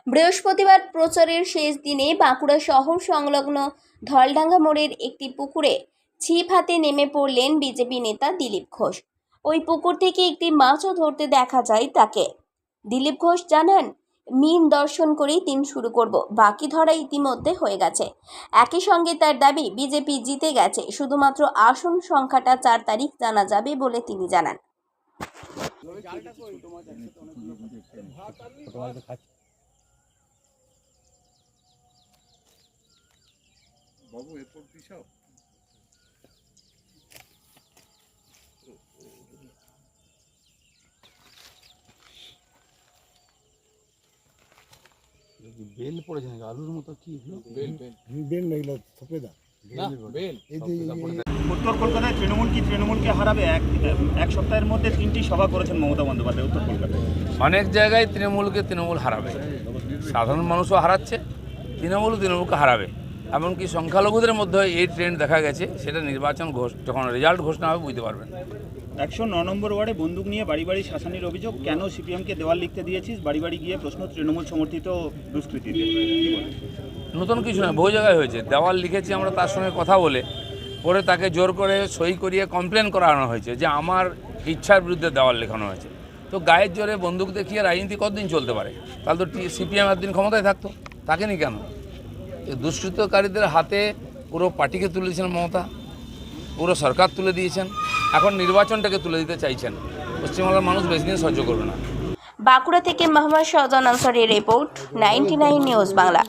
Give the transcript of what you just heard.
বৃহস্পতিবার প্রচারের শেষ দিনে বাঁকুড়া শহর সংলগ্ন ধলডাঙ্গা মোড়ের একটি পুকুরে ছিপ হাতে নেমে পড়লেন বিজেপি নেতা দিলীপ ঘোষ। ওই পুকুর থেকে একটি মাছও ধরতে দেখা যায় তাকে। দিলীপ ঘোষ জানান, মিন দর্শন করেই দিন শুরু করব, বাকি ধরা ইতিমধ্যে হয়ে গেছে। একই সঙ্গে তার দাবি বিজেপি জিতে গেছে, শুধুমাত্র আসন সংখ্যাটা 4 তারিখ জানা যাবে বলে তিনি জানান। বাবু এরপর পিছাও বেল পড়েছে নাকি আলুর মতো? কি বেল নাইলো সফেদা বেল। উত্তর কলকাতায় তৃণমূলকে হারাবে। এক সপ্তাহের মধ্যে 3টি সভা করেছেন মমতা বন্দ্যোপাধ্যায় উত্তর কলকাতায়। অনেক জায়গায় তৃণমূল হারাবে, সাধারণ মানুষও হারাচ্ছে, তৃণমূলকে হারাবে। এমনকি সংখ্যালঘুদের মধ্যে এই ট্রেন্ড দেখা গেছে। সেটা নির্বাচন যখন রেজাল্ট ঘোষণা হবে বুঝতে পারবেন। 109 নম্বর ওয়ার্ডে বন্দুক নিয়ে বাড়ি বাড়ি শাসানির অভিযোগ। কেন সিপিএমকে দেওয়াল লিখতে দিয়েছিস? বাড়ি বাড়ি গিয়ে প্রশ্ন তৃণমূল সমর্থিত দুষ্কৃতীদের। নতুন কিছু না, বহু জায়গায় হয়েছে। দেওয়াল লিখেছি আমরা তার সঙ্গে কথা বলে, পরে তাকে জোর করে সই করিয়ে কমপ্লেন করানো হয়েছে যে আমার ইচ্ছার বিরুদ্ধে দেওয়াল লেখানো হয়েছে। তো গায়ের জোরে বন্দুক দেখিয়ে রাজনীতি কতদিন চলতে পারে? তাহলে তো সিপিএম একদিন ক্ষমতায় থাকতো, থাকেনি কেন? দুষ্কৃতকারীদের হাতে পুরো পার্টিকে তুলে দিয়েছেন মমতা, পুরো সরকার তুলে দিয়েছেন, এখন নির্বাচনটাকে তুলে দিতে চাইছেন। পশ্চিমবাংলার মানুষ বেশি দিন সহ্য করবে না। বাঁকুড়া থেকে মোহাম্মদ শাহজাহান আনসারীর রিপোর্ট, 99 নিউজ বাংলা।